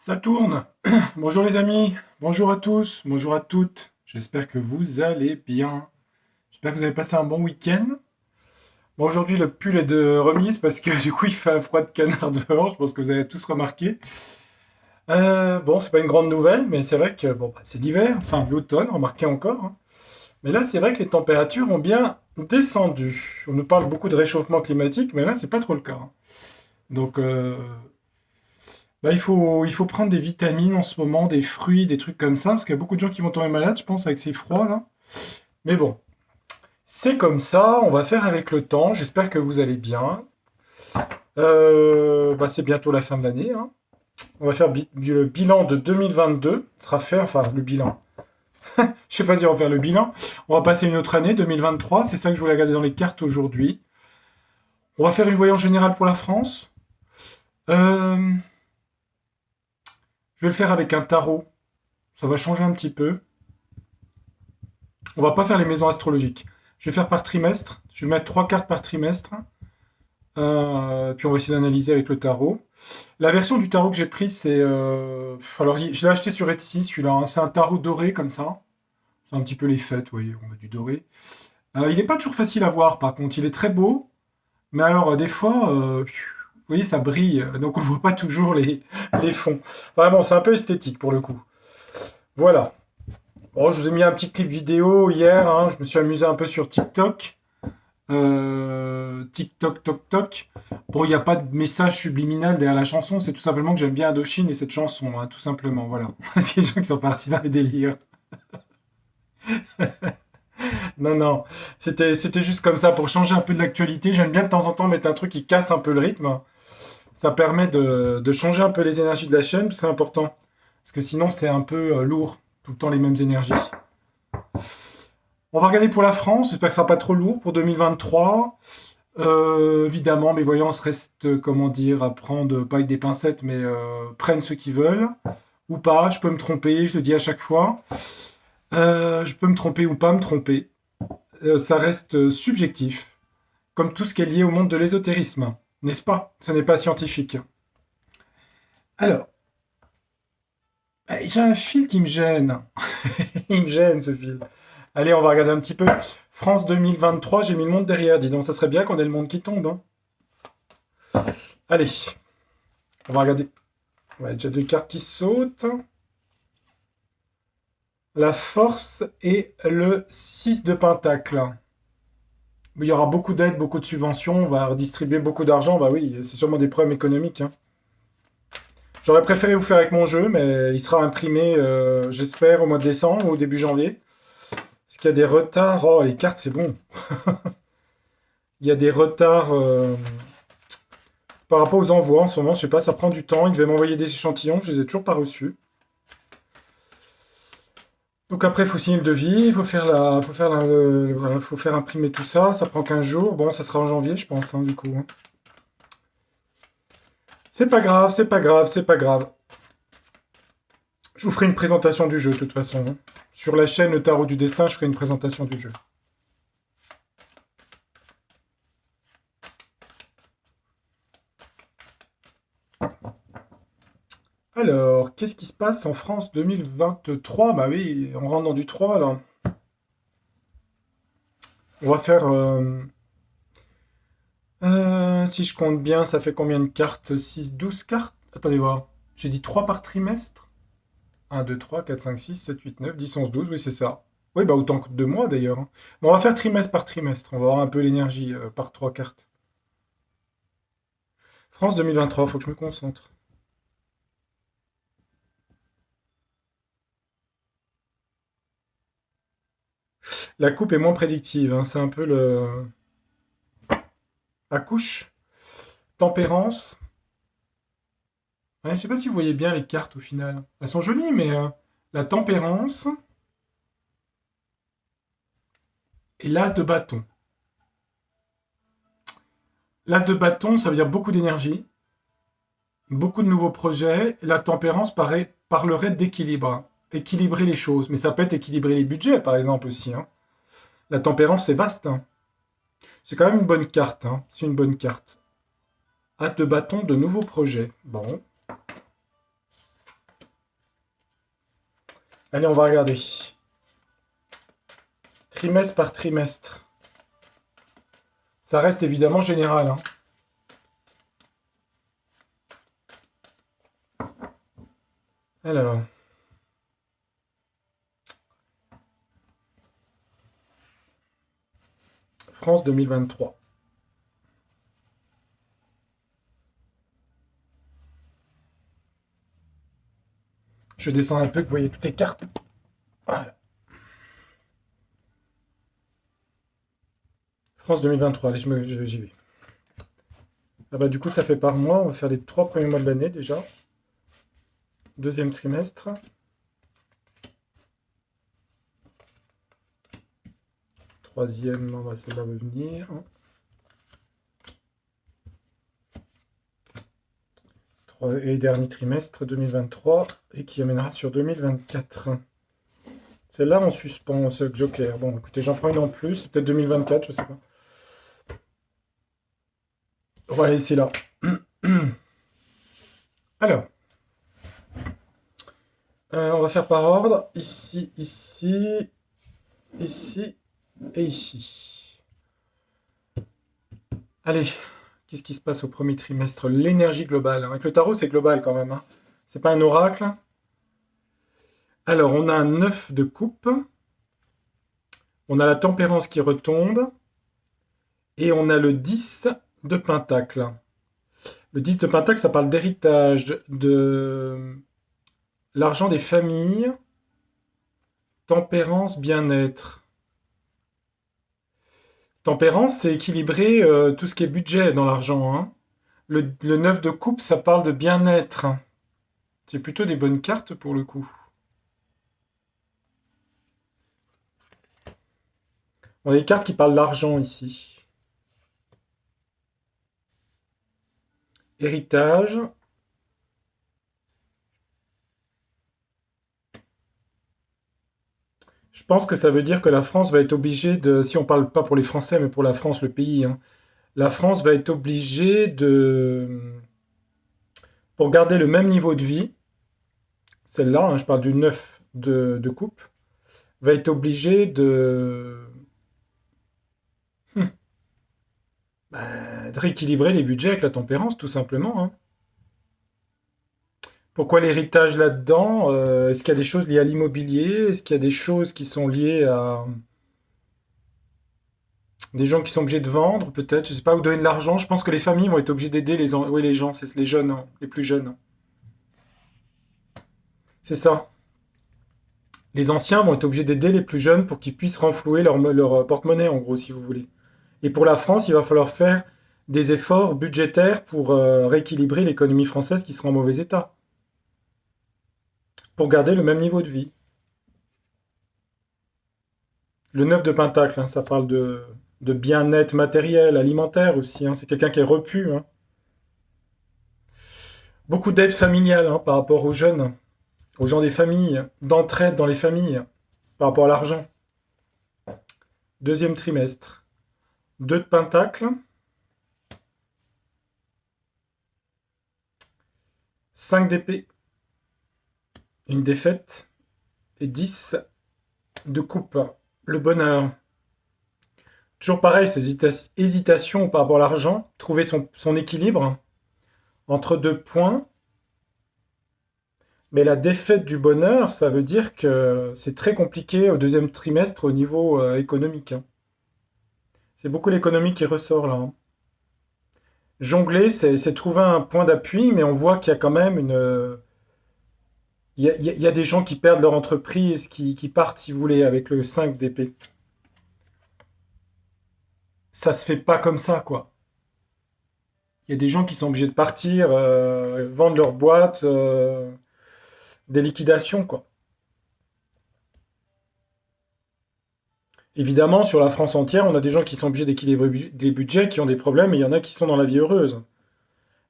Ça tourne. Bonjour les amis, bonjour à tous, bonjour à toutes. J'espère que vous allez bien. J'espère que vous avez passé un bon week-end. Bon, aujourd'hui le pull est de remise parce que du coup il fait un froid de canard dehors. Je pense que vous avez tous remarqué. Bon, c'est pas une grande nouvelle, mais c'est vrai que bon, c'est l'hiver, enfin l'automne, remarquez encore, hein. Mais là, c'est vrai que les températures ont bien descendu. On nous parle beaucoup de réchauffement climatique, mais là, c'est pas trop le cas, hein. Donc, bah, il faut prendre des vitamines en ce moment, des fruits, des trucs comme ça, parce qu'il y a beaucoup de gens qui vont tomber malades, je pense, avec ces froids là. Mais bon, c'est comme ça, on va faire avec le temps. J'espère que vous allez bien. Bah, c'est bientôt la fin de l'année, hein. On va faire le bilan de 2022. Ce sera fait, enfin, le bilan. Je sais pas si on va faire le bilan. On va passer une autre année, 2023. C'est ça que je voulais regarder dans les cartes aujourd'hui. On va faire une voyance générale pour la France. Euh, je vais le faire avec un tarot. Ça va changer un petit peu. On va pas faire les maisons astrologiques. Je vais faire par trimestre. Je vais mettre trois cartes par trimestre. Puis on va essayer d'analyser avec le tarot. La version du tarot que j'ai prise, c'est... alors, je l'ai acheté sur Etsy, celui-là, hein. C'est un tarot doré, comme ça. C'est un petit peu les fêtes, vous voyez, on met du doré. Il n'est pas toujours facile à voir, par contre. Il est très beau. Mais alors, des fois, vous voyez, ça brille. Donc, on voit pas toujours les fonds. Vraiment, c'est un peu esthétique, pour le coup. Voilà. Bon, je vous ai mis un petit clip vidéo hier, hein. Je me suis amusé un peu sur TikTok. TikTok, toc, toc. Bon, il n'y a pas de message subliminal derrière la chanson, c'est tout simplement que j'aime bien Indochine et cette chanson, hein, tout simplement, voilà. C'est les gens qui sont partis dans les délires. Non, non, c'était juste comme ça, pour changer un peu de l'actualité. J'aime bien de temps en temps mettre un truc qui casse un peu le rythme. Ça permet de changer un peu les énergies de la chaîne, c'est important. Parce que sinon, c'est un peu lourd, tout le temps les mêmes énergies. On va regarder pour la France, j'espère que ça sera pas trop lourd pour 2023. Évidemment, mes voyances restent, comment dire, à prendre, pas avec des pincettes, mais prennent ceux qui veulent. Ou pas, je peux me tromper, je le dis à chaque fois. Je peux me tromper ou pas me tromper. Ça reste subjectif, comme tout ce qui est lié au monde de l'ésotérisme, n'est-ce pas? Ce n'est pas scientifique. Alors, j'ai un fil qui me gêne. Il me gêne ce fil. Allez, on va regarder un petit peu. France 2023, j'ai mis le monde derrière. Dis donc, ça serait bien qu'on ait le monde qui tombe, hein. Allez, on va regarder. Ouais, déjà deux cartes qui sautent. La force et le 6 de pentacle. Il y aura beaucoup d'aides, beaucoup de subventions, on va redistribuer beaucoup d'argent. Bah oui, c'est sûrement des problèmes économiques, hein. J'aurais préféré vous faire avec mon jeu, mais il sera imprimé, j'espère, au mois de décembre ou au début janvier. Parce qu'il y a des retards. Oh, les cartes, c'est bon. Il y a des retards par rapport aux envois en ce moment. Je sais pas, ça prend du temps. Ils devaient m'envoyer des échantillons, je les ai toujours pas reçus. Donc après, il faut signer le devis, voilà, faut faire imprimer tout ça. Ça prend 15 jours. Bon, ça sera en janvier, je pense, hein, du coup, hein. C'est pas grave, c'est pas grave, c'est pas grave. Je vous ferai une présentation du jeu, de toute façon, hein. Sur la chaîne Le Tarot du Destin, je ferai une présentation du jeu. Alors, qu'est-ce qui se passe en France 2023? Bah oui, on rentre dans du 3 là. On va faire... si je compte bien, ça fait combien de cartes? 6, 12 cartes? Attendez voir. J'ai dit 3 par trimestre? 1, 2, 3, 4, 5, 6, 7, 8, 9, 10, 11, 12. Oui, c'est ça. Oui, bah autant que 2 mois d'ailleurs, hein. Bon, on va faire trimestre par trimestre. On va avoir un peu l'énergie par 3 cartes. France 2023, faut que je me concentre. La coupe est moins prédictive, hein. C'est un peu le... Accouche. Tempérance. Ouais, je sais pas si vous voyez bien les cartes au final. Elles sont jolies, mais la tempérance et l'as de bâton. L'as de bâton, ça veut dire beaucoup d'énergie, beaucoup de nouveaux projets. La tempérance parlerait d'équilibre, équilibrer les choses. Mais ça peut être équilibrer les budgets, par exemple, aussi, hein. La tempérance, c'est vaste, hein. C'est quand même une bonne carte, hein. C'est une bonne carte. As de bâton, de nouveaux projets. Bon. Allez, on va regarder. Trimestre par trimestre. Ça reste évidemment général, hein. Alors. France 2023. Je descends un peu que vous voyez toutes les cartes. Voilà. France 2023, allez, j'y vais. Ah bah, du coup, ça fait par mois. On va faire les 3 premiers mois de l'année déjà. Deuxième trimestre. Troisième, celle-là va venir. Et dernier trimestre 2023 et qui amènera sur 2024. Celle-là en suspens, ce Joker. Bon, écoutez, j'en prends une en plus. C'est peut-être 2024, je sais pas. Voilà, c'est là. Alors, on va faire par ordre. Ici, ici, ici et ici. Allez, qu'est-ce qui se passe au premier trimestre? L'énergie globale. Avec le tarot, c'est global quand même, hein. C'est pas un oracle. Alors, on a un 9 de coupe. On a la tempérance qui retombe. Et on a le 10 de pentacle. Le 10 de pentacle, ça parle d'héritage, de l'argent des familles, tempérance, bien-être. Tempérance, c'est équilibrer tout ce qui est budget dans l'argent, hein. Le 9 de coupe, ça parle de bien-être. C'est plutôt des bonnes cartes pour le coup. On a des cartes qui parlent d'argent ici. Héritage. Je pense que ça veut dire que la France va être obligée de, si on parle pas pour les Français, mais pour la France, le pays, hein, la France va être obligée de, pour garder le même niveau de vie, celle-là, hein, je parle du 9 de coupe, va être obligée de rééquilibrer les budgets avec la tempérance, tout simplement, hein. Pourquoi l'héritage là-dedans? Est-ce qu'il y a des choses liées à l'immobilier? Est-ce qu'il y a des choses qui sont liées à des gens qui sont obligés de vendre, peut-être, je sais pas, ou donner de l'argent? Je pense que les familles vont être obligées d'aider oui, les gens, c'est les jeunes, hein, les plus jeunes. C'est ça. Les anciens vont être obligés d'aider les plus jeunes pour qu'ils puissent renflouer leur porte-monnaie, en gros, si vous voulez. Et pour la France, il va falloir faire des efforts budgétaires pour rééquilibrer l'économie française qui sera en mauvais état, pour garder le même niveau de vie. Le 9 de Pentacle, hein, ça parle de bien-être matériel, alimentaire aussi, hein. C'est quelqu'un qui est repu, hein. Beaucoup d'aide familiale, hein, par rapport aux jeunes, aux gens des familles, d'entraide dans les familles, par rapport à l'argent. Deuxième trimestre. 2 de Pentacle, 5 d'épée, une défaite, et 10 de coupe. Le bonheur. Toujours pareil, ces hésitations par rapport à l'argent, trouver son équilibre entre 2 points. Mais la défaite du bonheur, ça veut dire que c'est très compliqué au deuxième trimestre au niveau économique, hein. C'est beaucoup l'économie qui ressort là, hein. Jongler, c'est trouver un point d'appui, mais on voit qu'il y a quand même une. Il y a des gens qui perdent leur entreprise, qui partent, si vous voulez, avec le 5 d'épée. Ça se fait pas comme ça, quoi. Il y a des gens qui sont obligés de partir, vendre leur boîte, des liquidations, quoi. Évidemment, sur la France entière, on a des gens qui sont obligés d'équilibrer des budgets, qui ont des problèmes, et il y en a qui sont dans la vie heureuse.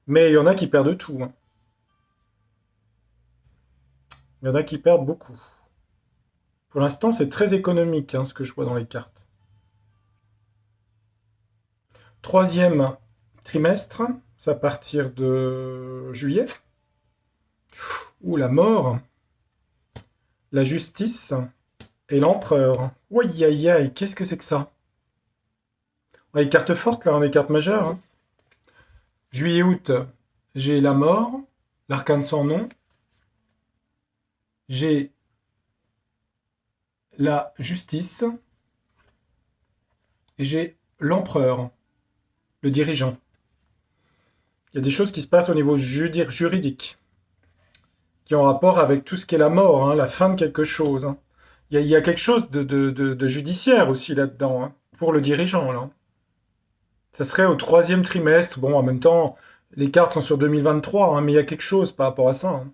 Mais il y en a qui perdent tout, hein. Il y en a qui perdent beaucoup. Pour l'instant, c'est très économique, hein, ce que je vois dans les cartes. Troisième trimestre, c'est à partir de juillet. Ouh, la mort. la justice et l'empereur. Aïe aïe aïe, qu'est-ce que c'est que ça? On a les cartes fortes là, on a les cartes majeures, hein. Juillet-août, j'ai la mort, l'arcane sans nom, j'ai la justice et j'ai l'empereur, le dirigeant. Il y a des choses qui se passent au niveau juridique, qui ont rapport avec tout ce qui est la mort, hein, la fin de quelque chose, hein. Il y a quelque chose de judiciaire aussi là-dedans, hein, pour le dirigeant, là. Ça serait au troisième trimestre. Bon, en même temps, les cartes sont sur 2023, hein, mais il y a quelque chose par rapport à ça, hein.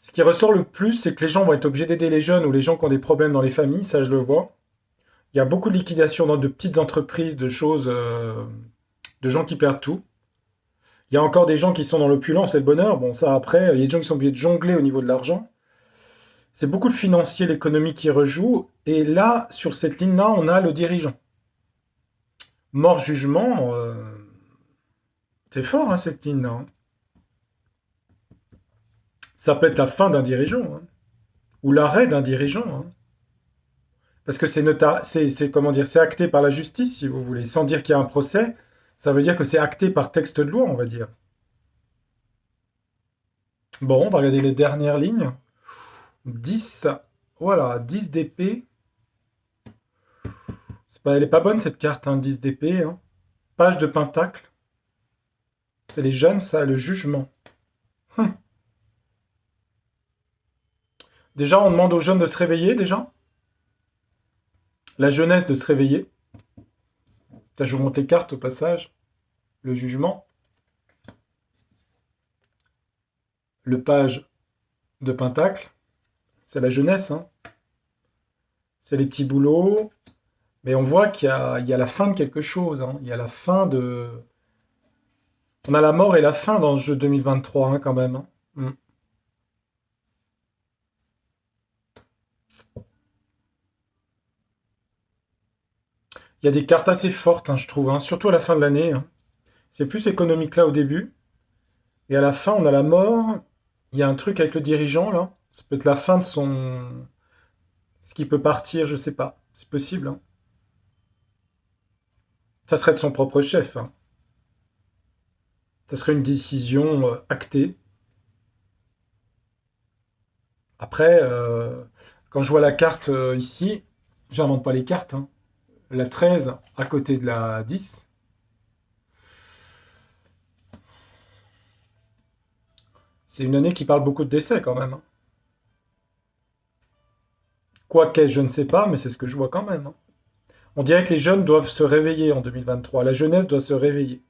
Ce qui ressort le plus, c'est que les gens vont être obligés d'aider les jeunes ou les gens qui ont des problèmes dans les familles, ça je le vois. Il y a beaucoup de liquidations dans de petites entreprises, de choses, de gens qui perdent tout. Il y a encore des gens qui sont dans l'opulence et le bonheur. Bon, ça après, il y a des gens qui sont obligés de jongler au niveau de l'argent. C'est beaucoup de financier, l'économie qui rejoue. Et là, sur cette ligne-là, on a le dirigeant. Mort jugement, c'est fort, hein, cette ligne-là, hein. Ça peut être la fin d'un dirigeant, hein, ou l'arrêt d'un dirigeant, hein. Parce que comment dire, c'est acté par la justice, si vous voulez, sans dire qu'il y a un procès. Ça veut dire que c'est acté par texte de loi, on va dire. Bon, on va regarder les dernières lignes. 10, voilà, 10 d'épée. Elle est pas bonne cette carte, hein, 10 d'épée, hein. Page de pentacle. C'est les jeunes, ça, le jugement. Hum. Déjà, on demande aux jeunes de se réveiller, déjà. La jeunesse de se réveiller. Ça, je vous montre les cartes au passage. Le jugement. Le page de pentacle. C'est la jeunesse, hein. C'est les petits boulots. Mais on voit qu'il y a la fin de quelque chose, hein. Il y a la fin de... On a la mort et la fin dans ce jeu 2023, hein, quand même, hein. Il y a des cartes assez fortes, hein, je trouve, hein, surtout à la fin de l'année, hein. C'est plus économique là au début. Et à la fin, on a la mort. Il y a un truc avec le dirigeant, là. Ça peut être la fin de son... Ce qui peut partir, je sais pas. C'est possible, hein. Ça serait de son propre chef, hein. Ça serait une décision actée. Après, quand je vois la carte ici, j'invente pas les cartes, hein. La 13 à côté de la 10. C'est une année qui parle beaucoup de décès quand même, hein. Quoi qu'est-ce, je ne sais pas, mais c'est ce que je vois quand même, hein. On dirait que les jeunes doivent se réveiller en 2023. La jeunesse doit se réveiller.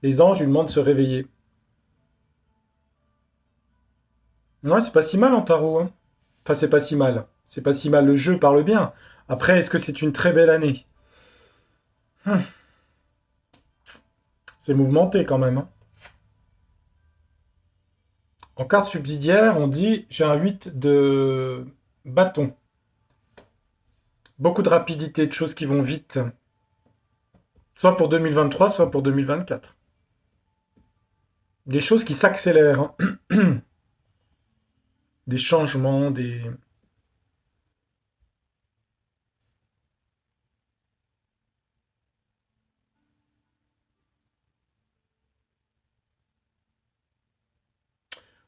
Les anges lui demandent de se réveiller. Ouais, c'est pas si mal en tarot, hein. Enfin, c'est pas si mal. C'est pas si mal. Le jeu parle bien. Après, est-ce que c'est une très belle année? Hum, C'est mouvementé quand même, hein. En carte subsidiaire, on dit j'ai un 8 de bâton. Beaucoup de rapidité, de choses qui vont vite. Soit pour 2023, soit pour 2024. Des choses qui s'accélèrent, hein. Des changements, des...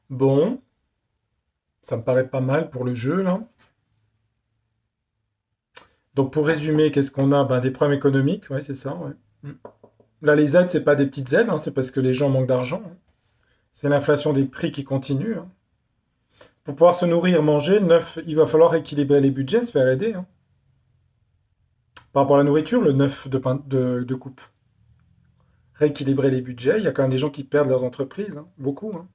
Bon, ça me paraît pas mal pour le jeu, là. Donc pour résumer, qu'est-ce qu'on a? Ben, des problèmes économiques, ouais, c'est ça, ouais. Mm. Là, les aides, c'est pas des petites aides, hein, c'est parce que les gens manquent d'argent, hein. C'est l'inflation des prix qui continue, hein. Pour pouvoir se nourrir, manger, neuf, il va falloir équilibrer les budgets, se faire aider, hein. Par rapport à la nourriture, le 9 de coupe. Rééquilibrer les budgets, il y a quand même des gens qui perdent leurs entreprises, hein, beaucoup, hein.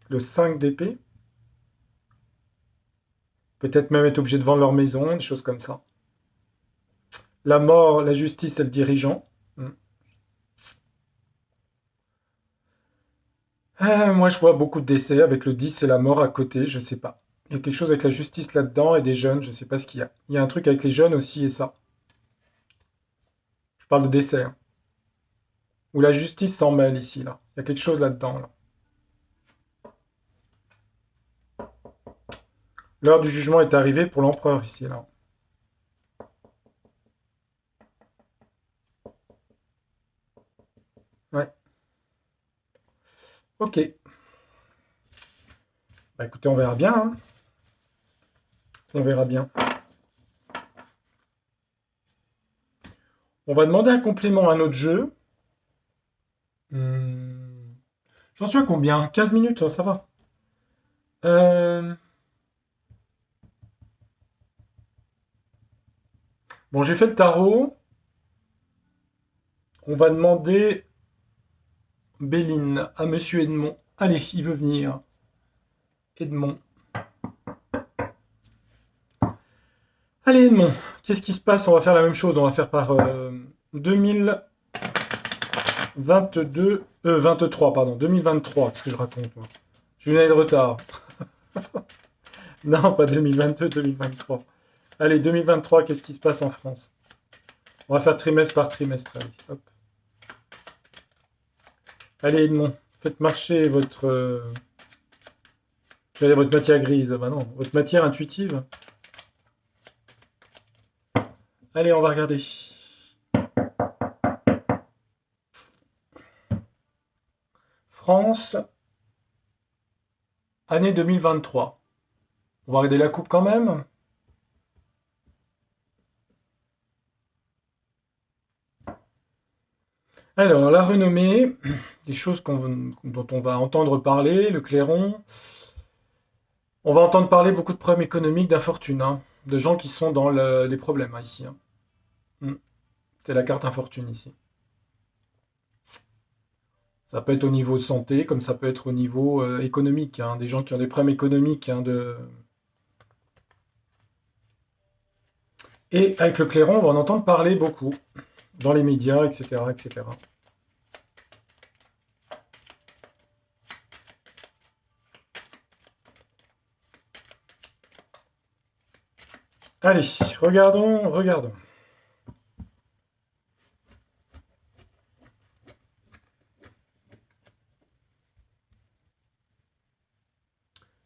Le 5 d'épée, peut-être même être obligé de vendre leur maison, des choses comme ça. La mort, la justice et le dirigeant. Mm. Moi, je vois beaucoup de décès avec le 10 et la mort à côté, je sais pas. Il y a quelque chose avec la justice là-dedans et des jeunes, je sais pas ce qu'il y a. Il y a un truc avec les jeunes aussi et ça. Je parle de décès, hein. Où la justice s'en mêle ici, là. Il y a quelque chose là-dedans, là. L'heure du jugement est arrivée pour l'empereur ici, là. Ouais, ok. Bah écoutez, on verra bien, hein. On verra bien. On va demander un complément à notre jeu. Hmm, J'en suis à combien? 15 minutes, ça va. Euh, Bon, j'ai fait le tarot. On va demander Béline à Monsieur Edmond. Allez, il veut venir. Edmond. Allez, Edmond, qu'est-ce qui se passe? On va faire la même chose. On va faire par 2022. 23, pardon. 2023. Qu'est-ce que je raconte, moi? J'ai une année de retard. Non, pas 2022, 2023. Allez, 2023, qu'est-ce qui se passe en France? On va faire trimestre par trimestre. Allez, hop. Allez, Edmond, faites marcher votre matière grise. Bah non, votre matière intuitive. Allez, on va regarder. France, année 2023. On va regarder la coupe quand même. Alors, la renommée, des choses dont on va entendre parler, le clairon. On va entendre parler beaucoup de problèmes économiques, d'infortune, hein, de gens qui sont dans les problèmes hein, ici. Hein. Hmm. C'est la carte infortune ici. Ça peut être au niveau de santé, comme ça peut être au niveau économique. Hein, des gens qui ont des problèmes économiques. Hein, Et avec le clairon, on va en entendre parler beaucoup dans les médias, etc., etc. Allez, regardons, regardons.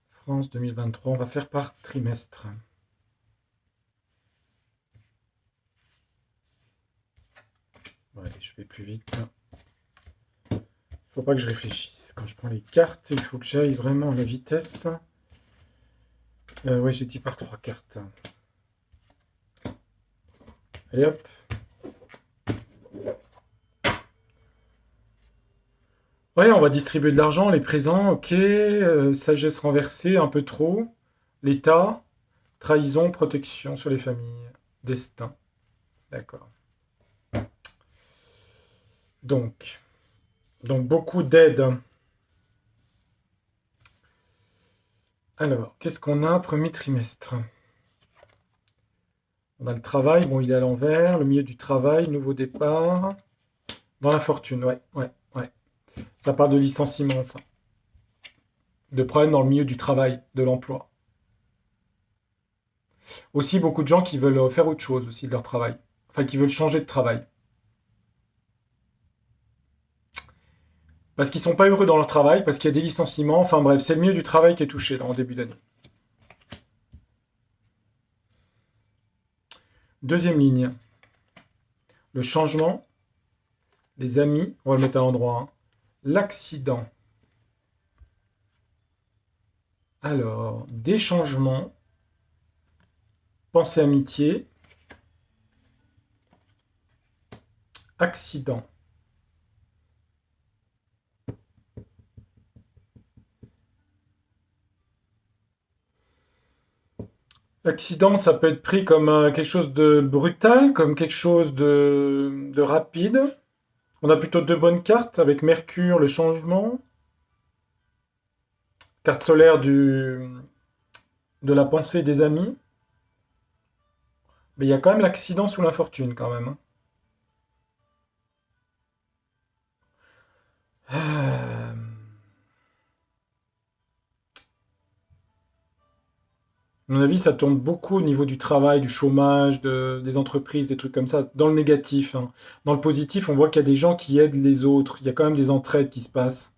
France 2023, on va faire par trimestre. Bon, allez, je vais plus vite. Faut pas que je réfléchisse. Quand je prends les cartes, il faut que j'aille vraiment à la vitesse. Ouais, j'ai dit par 3 cartes. Allez hop. Ouais, on va distribuer de l'argent, les présents, ok. Sagesse renversée, un peu trop. L'État, trahison, protection sur les familles. Destin. D'accord. Donc, donc beaucoup d'aide. Alors, qu'est-ce qu'on a premier trimestre? On a le travail, bon, il est à l'envers. Le milieu du travail, nouveau départ. Dans la fortune, ouais, ouais, ouais. Ça parle de licenciement, ça. De problèmes dans le milieu du travail, de l'emploi. Aussi, beaucoup de gens qui veulent faire autre chose aussi de leur travail. Enfin, qui veulent changer de travail. Parce qu'ils sont pas heureux dans leur travail, parce qu'il y a des licenciements. Enfin bref, c'est le milieu du travail qui est touché là en début d'année. Deuxième ligne. Le changement. Les amis. On va le mettre à l'endroit. Hein. L'accident. Alors, des changements. Pensée amitié. Accident. L'accident, ça peut être pris comme quelque chose de brutal, comme quelque chose de rapide. On a plutôt deux bonnes cartes avec Mercure, le changement. Carte solaire de la pensée des amis. Mais il y a quand même l'accident sous l'infortune quand même. Hein. À mon avis, ça tourne beaucoup au niveau du travail, du chômage, des entreprises, des trucs comme ça, dans le négatif. Hein. Dans le positif, on voit qu'il y a des gens qui aident les autres. Il y a quand même des entraides qui se passent.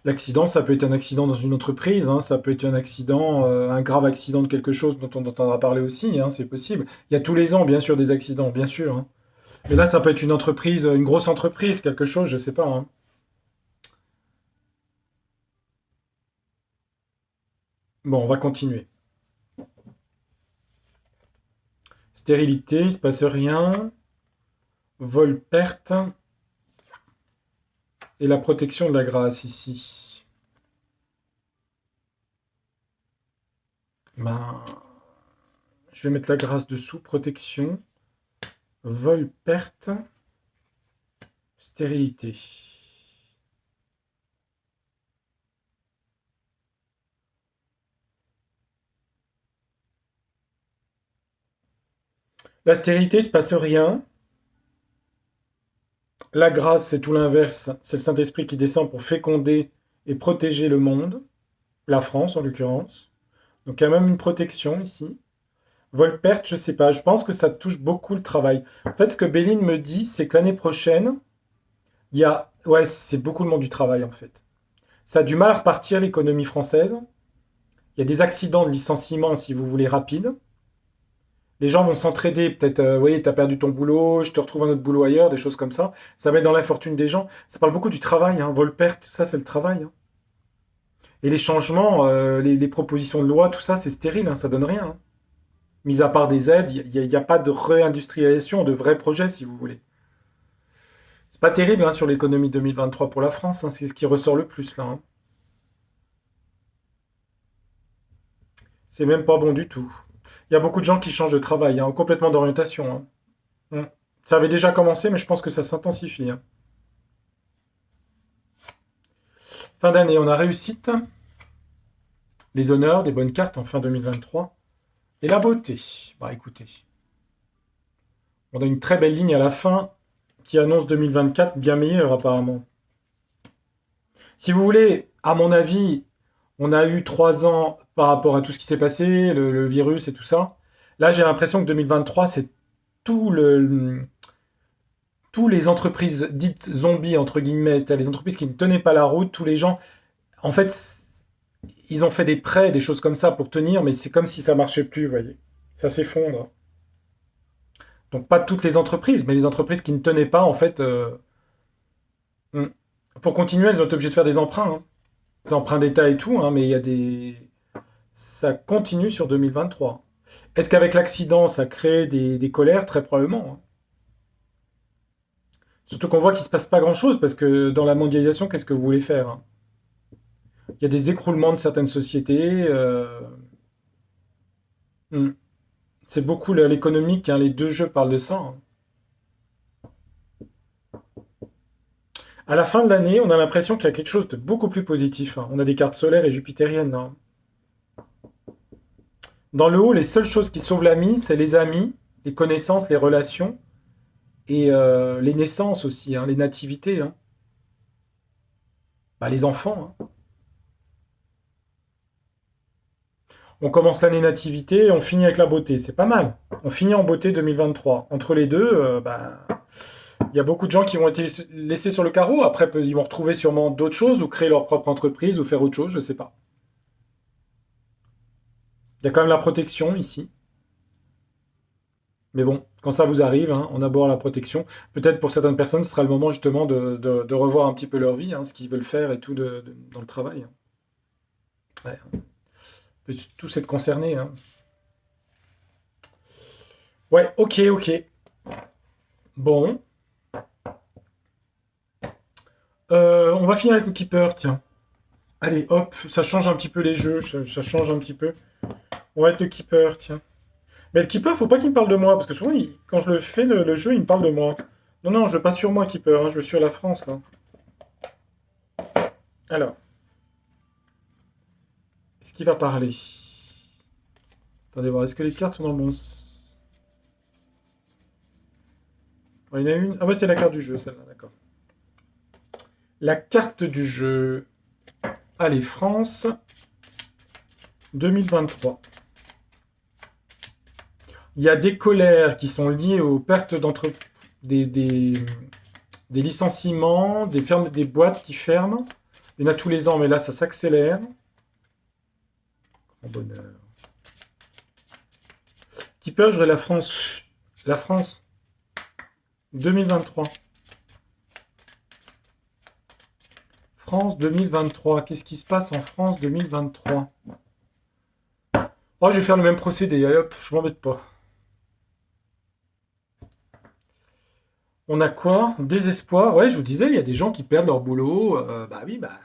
L'accident, ça peut être un accident dans une entreprise, hein, ça peut être un accident, un grave accident de quelque chose dont on entendra parler aussi, hein, c'est possible. Il y a tous les ans, bien sûr, des accidents, bien sûr, hein. Mais là, ça peut être une entreprise, une grosse entreprise, quelque chose, je sais pas, hein. Bon, on va continuer. Stérilité, il se passe rien. Vol, perte. Et la protection de la grâce ici. Ben, je vais mettre la grâce dessous. Protection. Vol, perte. Stérilité. La stérilité, il se passe rien. La grâce, c'est tout l'inverse. C'est le Saint-Esprit qui descend pour féconder et protéger le monde. La France, en l'occurrence. Donc, il y a même une protection ici. Vol-perte, je sais pas. Je pense que ça touche beaucoup le travail. En fait, ce que Béline me dit, c'est que l'année prochaine, il y a... Ouais, c'est beaucoup le monde du travail, en fait. Ça a du mal à repartir, l'économie française. Il y a des accidents de licenciement, si vous voulez, rapides. Les gens vont s'entraider, peut-être, oui, t'as perdu ton boulot, je te retrouve un autre boulot ailleurs, des choses comme ça. Ça va être dans l'infortune des gens. Ça parle beaucoup du travail, hein. Vol-perte, tout ça, c'est le travail, hein. Et les changements, les propositions de loi, tout ça, c'est stérile, hein, ça donne rien, hein. Mis à part des aides, il y a pas de réindustrialisation, de vrais projets, si vous voulez. C'est pas terrible, hein, sur l'économie 2023 pour la France, hein, c'est ce qui ressort le plus là, hein. C'est même pas bon du tout. Il y a beaucoup de gens qui changent de travail, hein, complètement d'orientation, hein. Mm. Ça avait déjà commencé, mais je pense que ça s'intensifie, hein. Fin d'année, on a réussite, les honneurs, des bonnes cartes en fin 2023. Et la beauté. Bah écoutez, on a une très belle ligne à la fin qui annonce 2024 bien meilleur apparemment. Si vous voulez, à mon avis, on a eu 3 ans par rapport à tout ce qui s'est passé, le virus et tout ça. Là, j'ai l'impression que 2023, c'est tout le, tous les entreprises dites zombies, entre guillemets, c'est-à-dire les entreprises qui ne tenaient pas la route, tous les gens, en fait, ils ont fait des prêts, des choses comme ça pour tenir, mais c'est comme si ça marchait plus, vous voyez. Ça s'effondre. Donc pas toutes les entreprises, mais les entreprises qui ne tenaient pas, en fait, hmm. Pour continuer, elles ont été obligées de faire des emprunts, hein. Des emprunts d'État et tout, hein, mais il y a des... Ça continue sur 2023. Est-ce qu'avec l'accident, ça crée des colères? Très probablement, hein. Surtout qu'on voit qu'il ne se passe pas grand-chose, parce que dans la mondialisation, qu'est-ce que vous voulez faire, hein? Il y a des écroulements de certaines sociétés. Hmm. C'est beaucoup l'économique, hein, les deux jeux parlent de ça, hein. À la fin de l'année, on a l'impression qu'il y a quelque chose de beaucoup plus positif, hein. On a des cartes solaires et jupitériennes, hein. Dans le haut, les seules choses qui sauvent la mise, c'est les amis, les connaissances, les relations et les naissances aussi, hein, les nativités, hein. Bah, les enfants, hein. On commence l'année nativité et on finit avec la beauté. C'est pas mal. On finit en beauté 2023. Entre les deux, bah, il y a beaucoup de gens qui vont être laissés sur le carreau. Après, ils vont retrouver sûrement d'autres choses ou créer leur propre entreprise ou faire autre chose, je sais pas. Il y a quand même la protection ici. Mais bon, quand ça vous arrive, hein, on aborde la protection. Peut-être pour certaines personnes, ce sera le moment justement de revoir un petit peu leur vie, hein, ce qu'ils veulent faire et tout dans le travail, hein. Ouais, on peut tous être concernés, hein. Ouais, ok, ok. Bon, on va finir avec le keeper, tiens. Allez, hop, ça change un petit peu les jeux, ça change un petit peu. On va être le keeper, tiens. Mais le keeper, faut pas qu'il me parle de moi, parce que souvent, quand je le fais, le jeu, il me parle de moi. Non, non, je veux pas sur moi, keeper, hein, je veux sur la France, là. Alors, est-ce qu'il va parler? Attendez voir, est-ce que les cartes sont dans le bon... Oh, il y en a une... Ah ouais, c'est la carte du jeu, celle-là, d'accord. La carte du jeu... Allez, France 2023. Il y a des colères qui sont liées aux pertes des licenciements, des boîtes qui ferment, Il y en a tous les ans, mais là, ça s'accélère. Grand bonheur. Qui peut jouer la France? La France. 2023. France 2023. Qu'est-ce qui se passe en France 2023? Oh, je vais faire le même procédé. Allez hop, je m'embête pas. On a quoi? Désespoir. Ouais, je vous disais, il y a des gens qui perdent leur boulot. Bah oui, bah.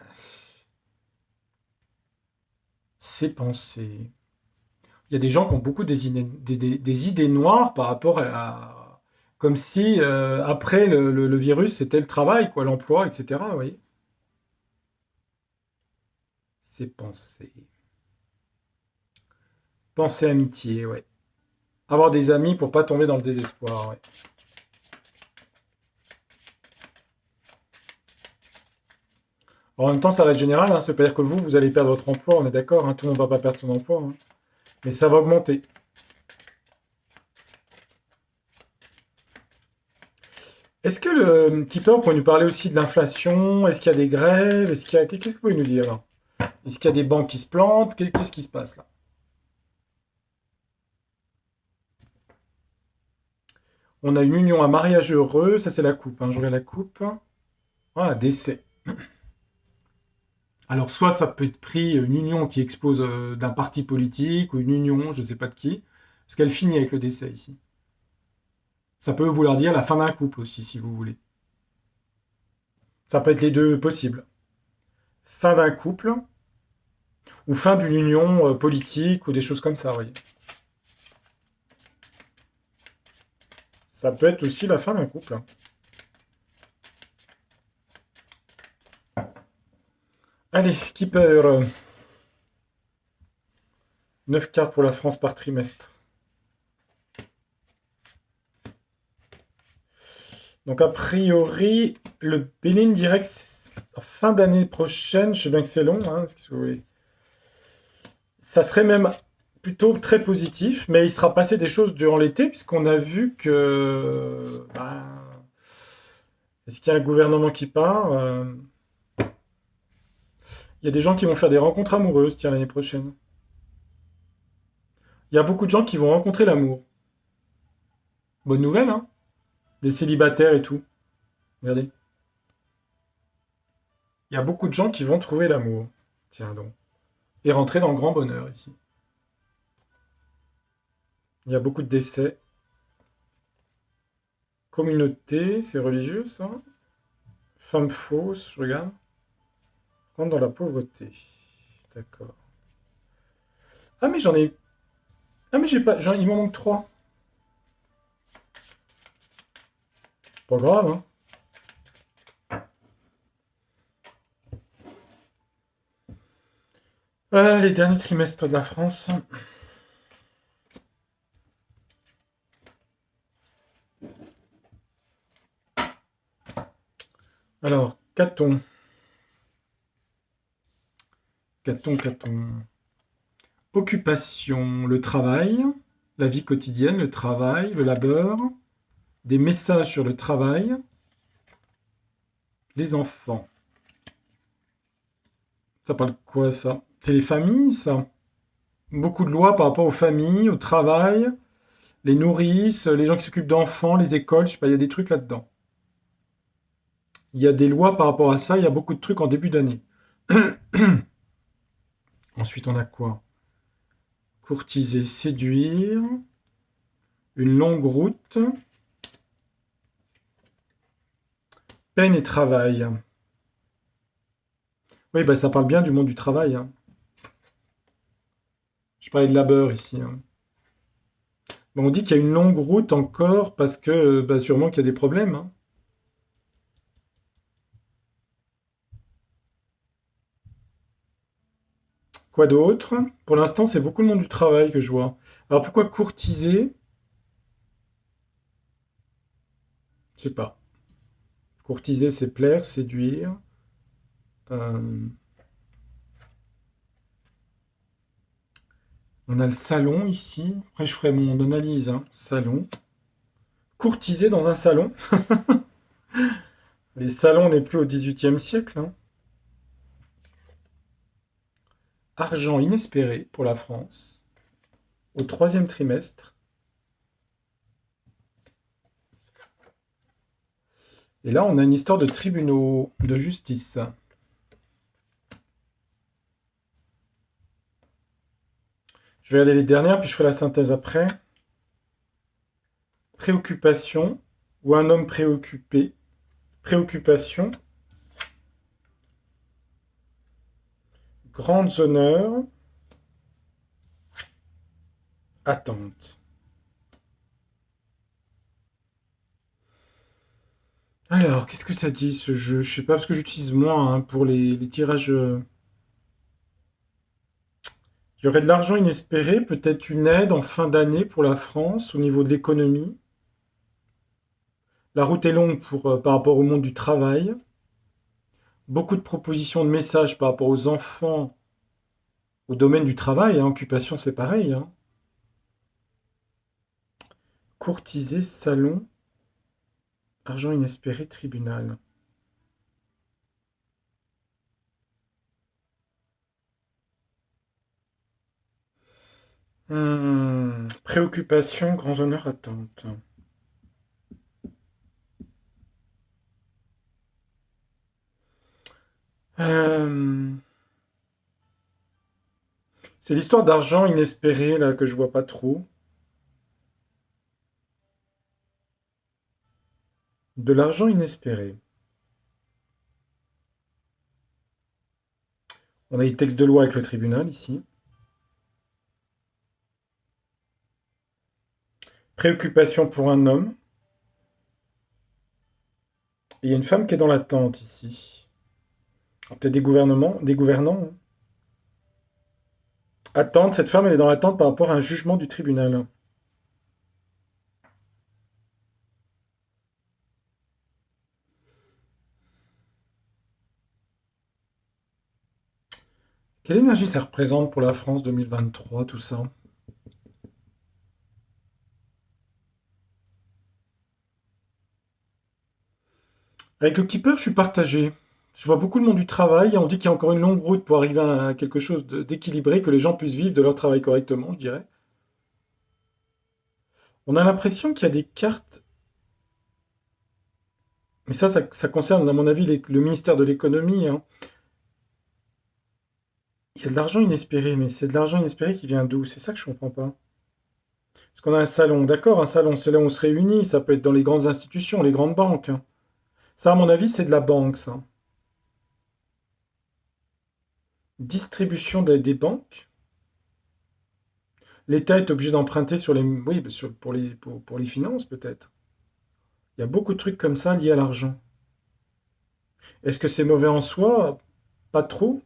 C'est pensé. Il y a des gens qui ont beaucoup des idées noires par rapport à. Comme si, après le virus, c'était le travail, quoi, l'emploi, etc. Vous voyez? C'est pensé. Penser amitié, ouais. Avoir des amis pour pas tomber dans le désespoir, ouais. En même temps, ça reste général, hein, ça veut pas dire que vous allez perdre votre emploi, on est d'accord, hein, tout le monde va pas perdre son emploi, hein. Mais ça va augmenter. Est-ce que le Keeper pourrait nous parler aussi de l'inflation? Est-ce qu'il y a des grèves? Est-ce qu'il y a... Qu'est-ce que vous pouvez nous dire là? Est-ce qu'il y a des banques qui se plantent? Qu'est-ce qui se passe là? On a une union, un mariage heureux, ça c'est la coupe, hein, je regarde la coupe. Ah, décès. Alors soit ça peut être pris une union qui expose d'un parti politique ou une union, je ne sais pas de qui, parce qu'elle finit avec le décès ici. Ça peut vouloir dire la fin d'un couple aussi, si vous voulez. Ça peut être les deux possibles. Fin d'un couple ou fin d'une union politique ou des choses comme ça, vous voyez. Ça peut être aussi la fin d'un couple, hein. Allez, Keeper. 9 cartes pour la France par trimestre. Donc a priori, le Bénin direct fin d'année prochaine, je sais bien que c'est long, hein, ça serait même plutôt très positif, mais il sera passé des choses durant l'été, puisqu'on a vu que... est-ce qu'il y a un gouvernement qui part? Il y a des gens qui vont faire des rencontres amoureuses, tiens, l'année prochaine. Il y a beaucoup de gens qui vont rencontrer l'amour. Bonne nouvelle, hein? Les célibataires et tout. Regardez. Il y a beaucoup de gens qui vont trouver l'amour. Tiens donc. Et rentrer dans le grand bonheur ici. Il y a beaucoup de décès. Communauté, c'est religieux ça? Femme fausse, je regarde. Rentre dans la pauvreté. D'accord. Ah mais j'en ai... Ah mais j'ai pas... Il m'en manque 3. Pas grave, hein. Les derniers trimestres de la France. Alors, qu'a-t-on? Qu'a-t-on? Occupation, le travail, la vie quotidienne, le travail, le labeur, des messages sur le travail, les enfants. Ça parle de quoi ça? C'est les familles, ça? Beaucoup de lois par rapport aux familles, au travail, les nourrices, les gens qui s'occupent d'enfants, les écoles, je sais pas, il y a des trucs là-dedans. Il y a des lois par rapport à ça, il y a beaucoup de trucs en début d'année. Ensuite, on a quoi? Courtiser, séduire, une longue route, peine et travail. Oui, bah, ça parle bien du monde du travail, hein. Je parlais de labeur ici, hein. Bon, on dit qu'il y a une longue route encore parce que bah, sûrement qu'il y a des problèmes, hein. Quoi d'autre? Pour l'instant, c'est beaucoup le monde du travail que je vois. Alors pourquoi courtiser? Je sais pas. Courtiser, c'est plaire, séduire. Euh, on a le salon ici. Après, je ferai mon analyse, hein. Salon. Courtiser dans un salon. Les salons n'est plus au XVIIIe siècle, hein. Argent inespéré pour la France au troisième trimestre. Et là, on a une histoire de tribunaux de justice. Je vais regarder les dernières, puis je ferai la synthèse après. Préoccupation, ou un homme préoccupé. Préoccupation. Grandes honneurs. Attente. Alors, qu'est-ce que ça dit ce jeu? Je sais pas, parce que j'utilise moins pour les tirages. Il y aurait de l'argent inespéré, peut-être une aide en fin d'année pour la France au niveau de l'économie. La route est longue par rapport au monde du travail. Beaucoup de propositions de messages par rapport aux enfants, au domaine du travail. Hein, occupation, c'est pareil. Hein. Courtiser, salon, argent inespéré, tribunal. Préoccupation, grands honneurs, attente. Euh, c'est l'histoire d'argent inespéré là que je vois pas trop. De l'argent inespéré. On a les textes de loi avec le tribunal ici. Préoccupation pour un homme. Et il y a une femme qui est dans l'attente ici. Alors, peut-être des gouvernants. Hein. Attente, cette femme elle est dans l'attente par rapport à un jugement du tribunal. Quelle énergie ça représente pour la France 2023, tout ça? Avec le Keeper, je suis partagé. Je vois beaucoup le monde du travail et on dit qu'il y a encore une longue route pour arriver à quelque chose d'équilibré, que les gens puissent vivre de leur travail correctement, je dirais. On a l'impression qu'il y a des cartes, mais ça concerne, à mon avis, le ministère de l'économie. Hein. Il y a de l'argent inespéré, mais c'est de l'argent inespéré qui vient d'où? C'est ça que je comprends pas. Parce qu'on a un salon, d'accord, un salon, c'est là où on se réunit, ça peut être dans les grandes institutions, les grandes banques. Hein. Ça, à mon avis, c'est de la banque, ça. Distribution des banques. L'État est obligé d'emprunter sur les, oui, pour les finances, peut-être. Il y a beaucoup de trucs comme ça liés à l'argent. Est-ce que c'est mauvais en soi? Pas trop.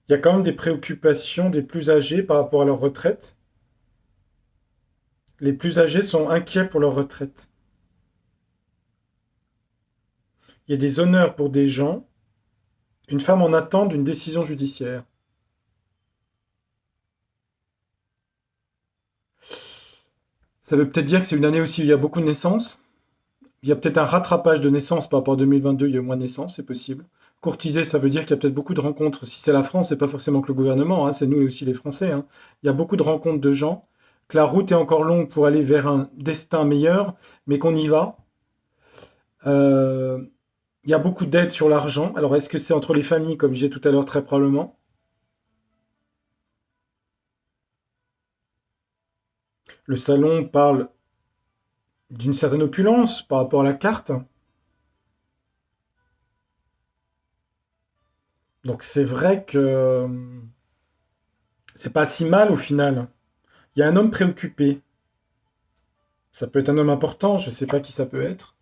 Il y a quand même des préoccupations des plus âgés par rapport à leur retraite. Les plus âgés sont inquiets pour leur retraite. Il y a des honneurs pour des gens. Une femme en attente d'une décision judiciaire. Ça veut peut-être dire que c'est une année aussi où il y a beaucoup de naissances. Il y a peut-être un rattrapage de naissances par rapport à 2022, il y a moins de naissances, c'est possible. Courtiser, ça veut dire qu'il y a peut-être beaucoup de rencontres. Si c'est la France, c'est pas forcément que le gouvernement, hein, c'est nous aussi les Français. Hein. Il y a beaucoup de rencontres de gens, que la route est encore longue pour aller vers un destin meilleur, mais qu'on y va. Euh, il y a beaucoup d'aides sur l'argent. Alors est-ce que c'est entre les familles, comme je disais tout à l'heure, très probablement? Le salon parle d'une certaine opulence par rapport à la carte. Donc c'est vrai que c'est pas si mal au final. Il y a un homme préoccupé. Ça peut être un homme important, je sais pas qui ça peut être.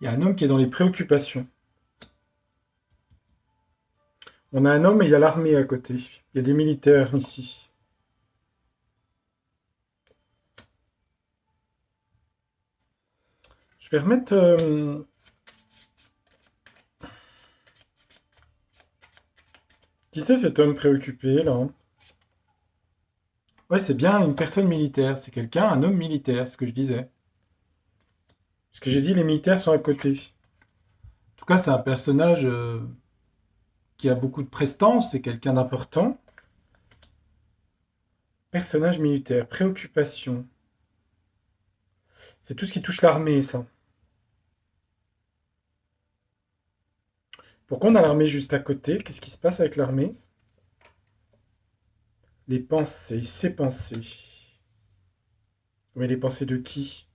Il y a un homme qui est dans les préoccupations. On a un homme et il y a l'armée à côté. Il y a des militaires ici. Je vais remettre. Qui c'est cet homme préoccupé là? Ouais, c'est bien une personne militaire. C'est quelqu'un, un homme militaire, ce que je disais. Ce que j'ai dit, les militaires sont à côté. En tout cas, c'est un personnage qui a beaucoup de prestance, c'est quelqu'un d'important. Personnage militaire, préoccupation. C'est tout ce qui touche l'armée, ça. Pourquoi on a l'armée juste à côté? Qu'est-ce qui se passe avec l'armée? Les pensées, ses pensées. Mais les pensées de qui?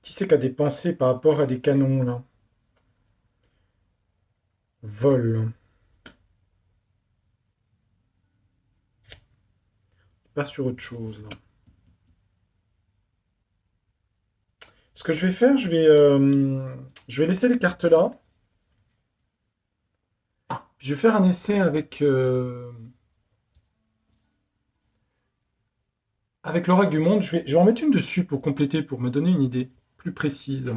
Qui c'est qui a des pensées par rapport à des canons, là? Vol. Pas sur autre chose, là. Ce que je vais faire, je vais laisser les cartes là. Puis je vais faire un essai avec l'oracle du monde. Je vais en mettre une dessus pour compléter, pour me donner une idée plus précise.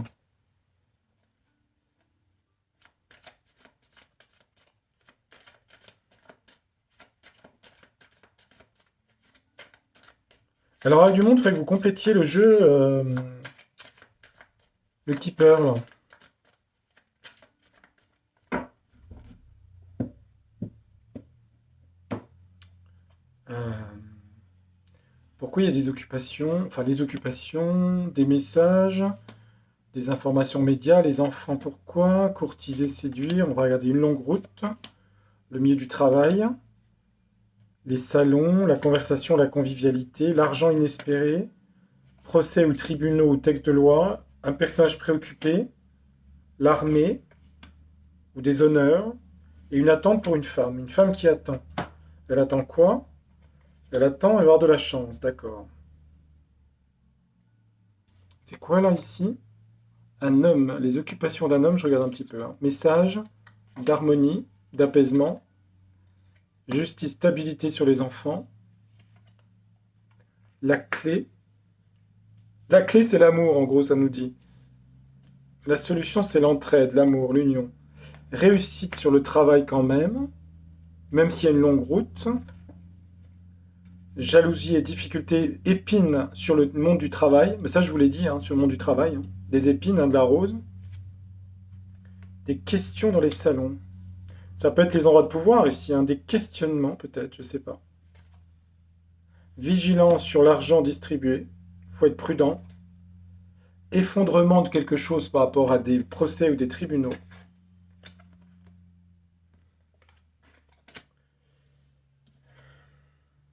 Alors, l'oracle du monde, il faudrait que vous complétiez le jeu, le keeper, là. Euh, Pourquoi il y a des occupations, enfin les occupations, des messages, des informations médias, les enfants pourquoi, courtiser, séduire, on va regarder une longue route, le milieu du travail, les salons, la conversation, la convivialité, l'argent inespéré, procès ou tribunaux ou texte de loi, un personnage préoccupé, l'armée ou des honneurs, et une attente pour une femme qui attend. Elle attend quoi? Elle attend avoir de la chance, d'accord. C'est quoi là ici? Un homme, les occupations d'un homme, je regarde un petit peu, hein. Message d'harmonie, d'apaisement, justice, stabilité sur les enfants. La clé. La clé, c'est l'amour, en gros, ça nous dit. La solution, c'est l'entraide, l'amour, l'union. Réussite sur le travail quand même s'il y a une longue route. Jalousie et difficulté, épines sur le monde du travail. Mais ça, je vous l'ai dit, hein, sur le monde du travail, hein. Des épines, hein, de la rose. Des questions dans les salons. Ça peut être les endroits de pouvoir ici, hein, des questionnements peut-être, je sais pas. Vigilance sur l'argent distribué. Il faut être prudent. Effondrement de quelque chose par rapport à des procès ou des tribunaux.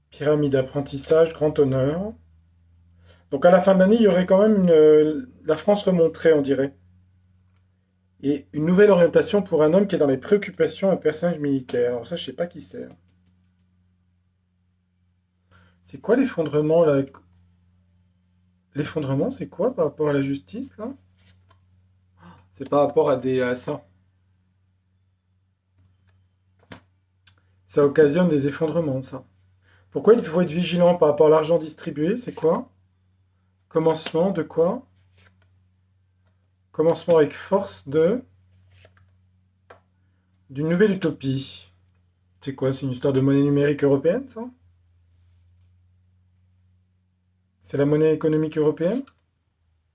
Pyramide d'apprentissage, grand honneur. Donc à la fin de l'année, il y aurait quand même la France remonterait, on dirait. Et une nouvelle orientation pour un homme qui est dans les préoccupations, un personnage militaire. Alors ça, je sais pas qui c'est. C'est quoi l'effondrement là? L'effondrement, c'est quoi par rapport à la justice là? C'est par rapport à ça. Ça occasionne des effondrements, ça. Pourquoi il faut être vigilant par rapport à l'argent distribué? C'est quoi? Commencement de quoi? Commencement avec force d'une nouvelle utopie. C'est quoi? C'est une histoire de monnaie numérique européenne, ça? C'est la monnaie économique européenne?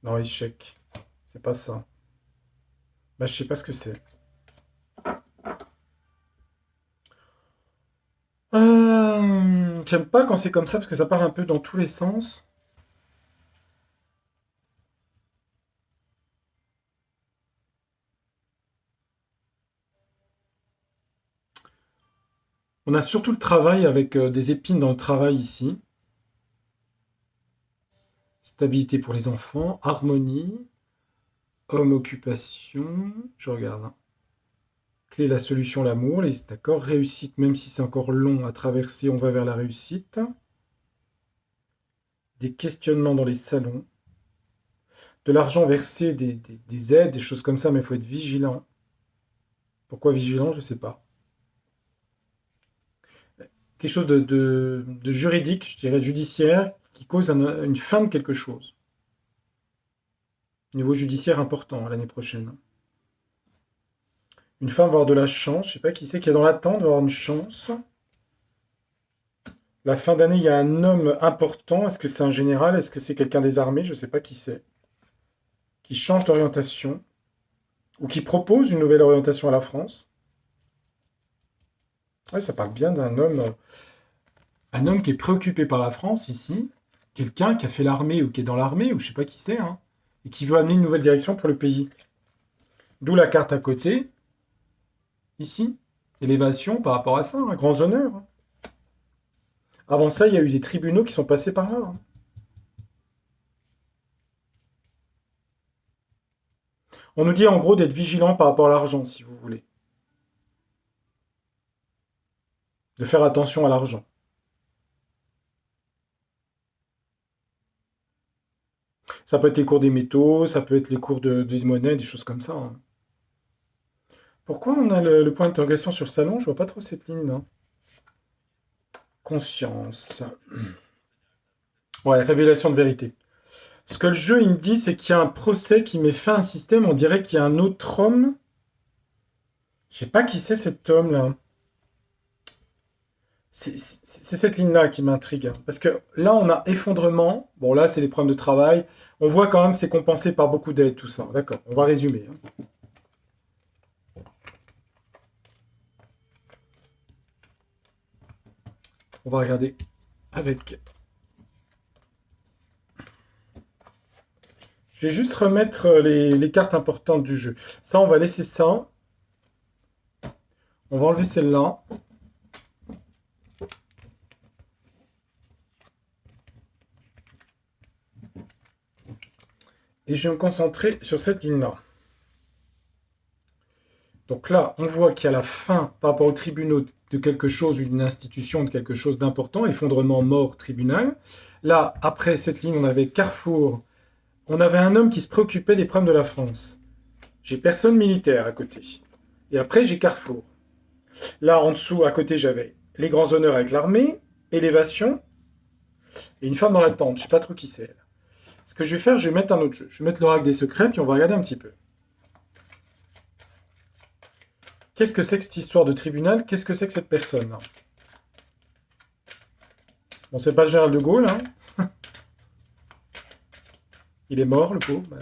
Non, échec. C'est pas ça. Bah, je sais pas ce que c'est. J'aime pas quand c'est comme ça parce que ça part un peu dans tous les sens. On a surtout le travail avec des épines dans le travail ici. Stabilité pour les enfants, harmonie, homme, occupation. Je regarde, hein. Clé, la solution, l'amour. D'accord. Réussite, même si c'est encore long à traverser, on va vers la réussite. Des questionnements dans les salons. De l'argent versé, des aides, des choses comme ça, mais il faut être vigilant. Pourquoi vigilant? Je ne sais pas. Quelque chose de juridique, je dirais judiciaire, qui cause une fin de quelque chose. Niveau judiciaire important l'année prochaine. Une femme va avoir de la chance, je sais pas qui c'est qui est dans l'attente d'avoir une chance. La fin d'année, il y a un homme important. Est-ce que c'est un général? Est-ce que c'est quelqu'un des armées? Je sais pas qui c'est. qui change d'orientation, ou qui propose une nouvelle orientation à la France. Ouais, ça parle bien un homme qui est préoccupé par la France ici, quelqu'un qui a fait l'armée ou qui est dans l'armée, ou je sais pas qui c'est, hein, et qui veut amener une nouvelle direction pour le pays. D'où la carte à côté, ici, élévation par rapport à ça, hein, grands honneurs. Hein. Avant ça, il y a eu des tribunaux qui sont passés par là. Hein. On nous dit en gros d'être vigilant par rapport à l'argent, si vous voulez. De faire attention à l'argent. Ça peut être les cours des métaux, ça peut être les cours des monnaies, des choses comme ça. Hein. Pourquoi on a le point d'interrogation sur salon? Je vois pas trop cette ligne, là. Conscience. Ouais, révélation de vérité. Ce que le jeu, il me dit, c'est qu'il y a un procès qui met fin à un système. On dirait qu'il y a un autre homme. Je sais pas qui c'est cet homme-là. C'est cette ligne-là qui m'intrigue. Hein. Parce que là, on a effondrement. Bon, là, c'est les problèmes de travail. On voit quand même que c'est compensé par beaucoup d'aide, tout ça. D'accord, on va résumer. Hein. On va regarder avec... Je vais juste remettre les cartes importantes du jeu. Ça, on va laisser ça. On va enlever celle-là. Et je vais me concentrer sur cette ligne-là. Donc là, on voit qu'il y a la fin par rapport au tribunal de quelque chose, une institution de quelque chose d'important, effondrement, mort, tribunal. Là, après cette ligne, on avait Carrefour. On avait un homme qui se préoccupait des problèmes de la France. J'ai personne militaire à côté. Et après, j'ai Carrefour. Là, en dessous, à côté, j'avais les grands honneurs avec l'armée, élévation, et une femme dans la tente. Je sais pas trop qui c'est. Elle. Ce que je vais faire, je vais mettre un autre jeu. Je vais mettre l'oracle des secrets, puis on va regarder un petit peu. Qu'est-ce que c'est que cette histoire de tribunal? Qu'est-ce que c'est que cette personne? Bon, c'est pas le général de Gaulle, hein. Il est mort, le pauvre.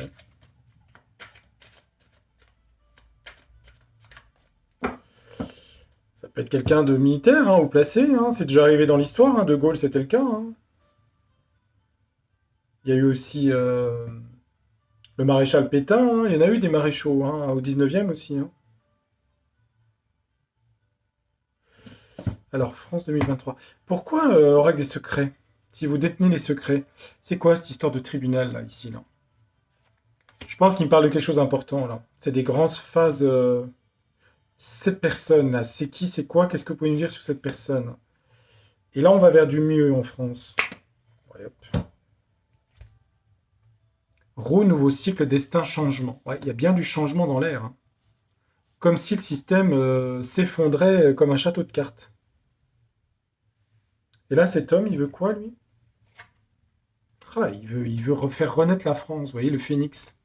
Ça peut être quelqu'un de militaire, hein, ou placé. Hein. C'est déjà arrivé dans l'histoire. Hein. De Gaulle, c'était le cas. Hein. Il y a eu aussi le maréchal Pétain. Hein. Il y en a eu des maréchaux, hein, au 19e aussi. Hein. Alors, France 2023. Pourquoi Oracle des secrets? Si vous détenez les secrets, c'est quoi cette histoire de tribunal, là, ici, là? Je pense qu'il me parle de quelque chose d'important, là. C'est des grandes phases... Cette personne-là, c'est qui, c'est quoi? Qu'est-ce que vous pouvez me dire sur cette personne? Et là, on va vers du mieux en France. Ouais, hop. Roue, nouveau cycle, destin, changement. Ouais, il y a bien du changement dans l'air. Hein. Comme si le système s'effondrait comme un château de cartes. Et là, cet homme, il veut quoi, lui? Ah, il veut refaire renaître la France, vous voyez, le phénix.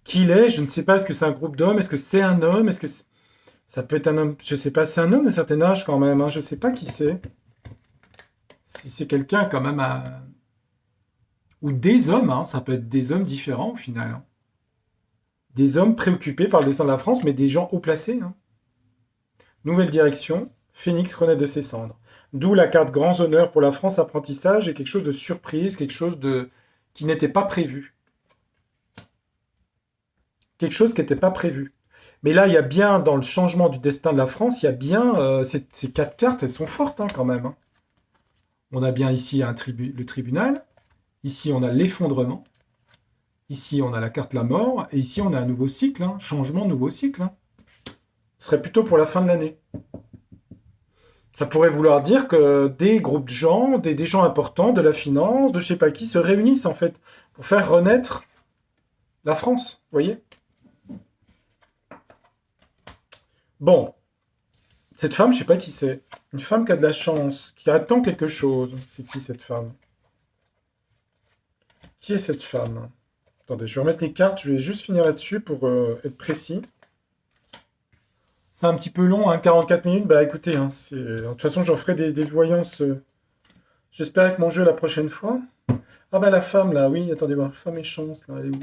Qui il est? Je ne sais pas. Est-ce que c'est un groupe d'hommes? Est-ce que c'est un homme? Est-ce que ça peut être un homme? Je ne sais pas. C'est un homme d'un certain âge quand même. Hein. Je ne sais pas qui c'est. Si c'est quelqu'un quand même ou des hommes. Hein. Ça peut être des hommes différents au final. Hein. Des hommes préoccupés par le destin de la France, mais des gens haut placés. Hein. Nouvelle direction. Phénix renaît de ses cendres. D'où la carte grands honneurs pour la France apprentissage et quelque chose de surprise, quelque chose de qui n'était pas prévu. Quelque chose qui n'était pas prévu. Mais là, il y a bien, dans le changement du destin de la France, il y a bien, ces quatre cartes, elles sont fortes hein, quand même. Hein. On a bien ici le tribunal, ici on a l'effondrement, ici on a la carte la mort, et ici on a un nouveau cycle, hein, changement, nouveau cycle. Hein. Ce serait plutôt pour la fin de l'année. Ça pourrait vouloir dire que des groupes de gens, des gens importants, de la finance, de je sais pas qui, se réunissent en fait pour faire renaître la France, vous voyez? Bon, cette femme, je sais pas qui c'est. Une femme qui a de la chance, qui attend quelque chose. C'est qui cette femme? Qui est cette femme? Attendez, je vais remettre les cartes, je vais juste finir là-dessus pour être précis. C'est un petit peu long, hein, 44 minutes. Bah écoutez, hein, de toute façon, j'en ferai des voyances. J'espère avec mon jeu la prochaine fois. Ah bah la femme là, oui, attendez voir, femme et chance, là, elle est où?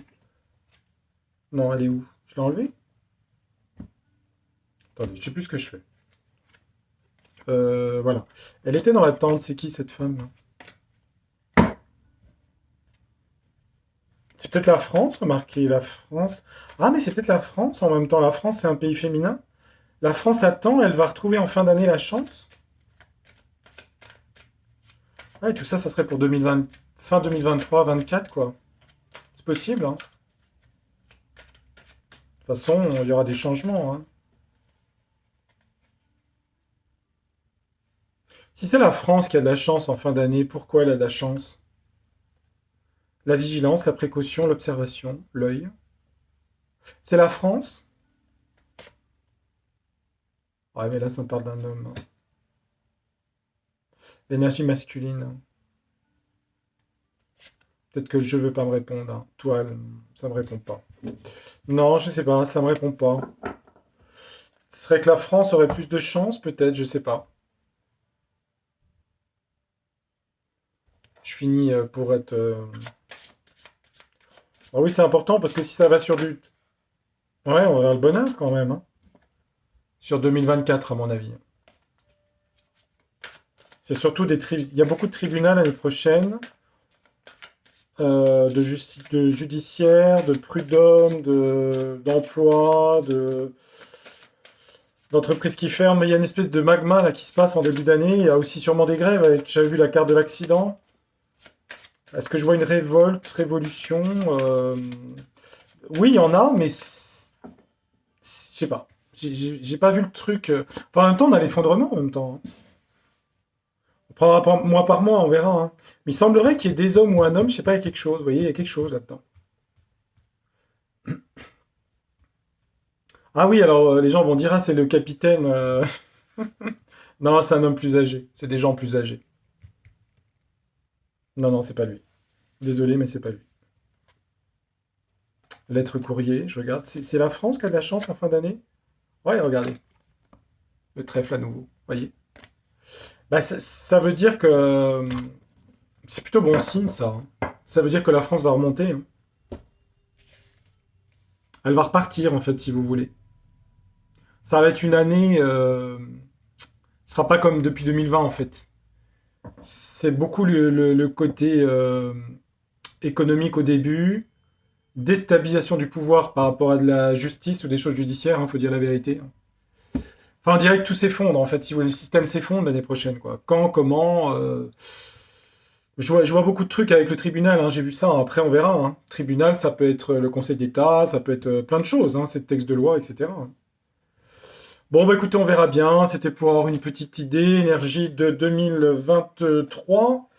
Non, elle est où? Je l'ai enlevée? Attendez, je sais plus ce que je fais. Voilà. Elle était dans la tente, c'est qui cette femme là? C'est peut-être la France, remarquez, la France. Ah mais c'est peut-être la France en même temps, la France c'est un pays féminin. La France attend, elle va retrouver en fin d'année la chance. Ah, et tout ça, ça serait pour 2020, fin 2023-24 quoi. C'est possible, hein. De toute façon, il y aura des changements, hein. Si c'est la France qui a de la chance en fin d'année, pourquoi elle a de la chance? La vigilance, la précaution, l'observation, l'œil. C'est la France? Ouais, mais là, ça me parle d'un homme, hein. L'énergie masculine. Peut-être que je veux pas me répondre, hein. Toile, ça me répond pas. Non, je sais pas, ça me répond pas. Ce serait que la France aurait plus de chance, peut-être, je sais pas. Je finis pour être. Ah oui, c'est important parce que si ça va sur du. Ouais, on va avoir le bonheur quand même, hein. Sur 2024, à mon avis. C'est surtout des Il y a beaucoup de tribunaux l'année prochaine, de justice, de judiciaire, de prud'homme, d'emploi, d'entreprises qui ferment. Mais il y a une espèce de magma là qui se passe en début d'année. Il y a aussi sûrement des grèves. J'avais vu la carte de l'accident. Est-ce que je vois une révolte, révolution? Oui, il y en a, mais je sais pas. J'ai pas vu le truc. Enfin, en même temps, on a l'effondrement en même temps, hein. On prendra mois par mois, on verra, hein. Mais il semblerait qu'il y ait des hommes ou un homme, je sais pas, il y a quelque chose. Vous voyez, il y a quelque chose là-dedans. Ah oui, alors les gens vont dire, ah, c'est le capitaine. Non, c'est un homme plus âgé. C'est des gens plus âgés. Non, non, c'est pas lui. Désolé, mais c'est pas lui. Lettre courrier, je regarde. C'est la France qui a de la chance en fin d'année? Ouais, regardez. Le trèfle à nouveau. Voyez? Bah, ça veut dire que c'est plutôt bon signe, ça, hein. Ça veut dire que la France va remonter, hein. Elle va repartir, en fait, si vous voulez. Ça va être une année. Ce sera pas comme depuis 2020, en fait. C'est beaucoup le côté économique au début, déstabilisation du pouvoir par rapport à de la justice ou des choses judiciaires, il faut dire la vérité, hein. Enfin, on dirait que tout s'effondre, en fait, si vous voulez, le système s'effondre l'année prochaine, quoi. Quand, comment, je vois beaucoup de trucs avec le tribunal, hein, j'ai vu ça, après on verra, hein. Tribunal, ça peut être le Conseil d'État, ça peut être plein de choses, hein, c'est le texte de loi, etc. Bon, bah écoutez, on verra bien, c'était pour avoir une petite idée, énergie de 2023.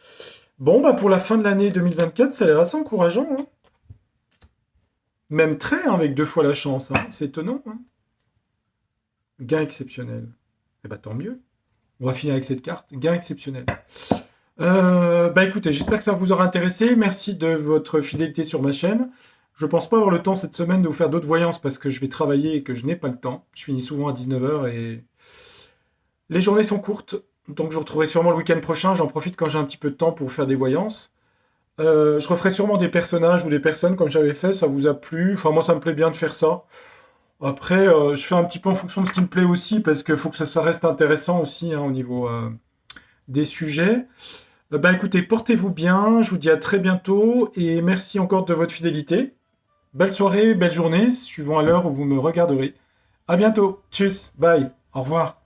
Bon, bah pour la fin de l'année 2024, ça a l'air assez encourageant, hein. Même très, hein, avec deux fois la chance, hein. C'est étonnant, hein. Gain exceptionnel. Eh bah tant mieux. On va finir avec cette carte. Gain exceptionnel. Bah écoutez, j'espère que ça vous aura intéressé. Merci de votre fidélité sur ma chaîne. Je pense pas avoir le temps cette semaine de vous faire d'autres voyances parce que je vais travailler et que je n'ai pas le temps. Je finis souvent à 19h et les journées sont courtes. Donc je vous retrouverai sûrement le week-end prochain. J'en profite quand j'ai un petit peu de temps pour vous faire des voyances. Je referai sûrement des personnages ou des personnes comme j'avais fait. Ça vous a plu? Enfin, moi, ça me plaît bien de faire ça. Après, je fais un petit peu en fonction de ce qui me plaît aussi parce qu'il faut que ça reste intéressant aussi, hein, au niveau des sujets. Bah écoutez, portez-vous bien, je vous dis à très bientôt et merci encore de votre fidélité. Belle soirée, belle journée, suivant à l'heure où vous me regarderez. À bientôt, tchuss, bye, au revoir.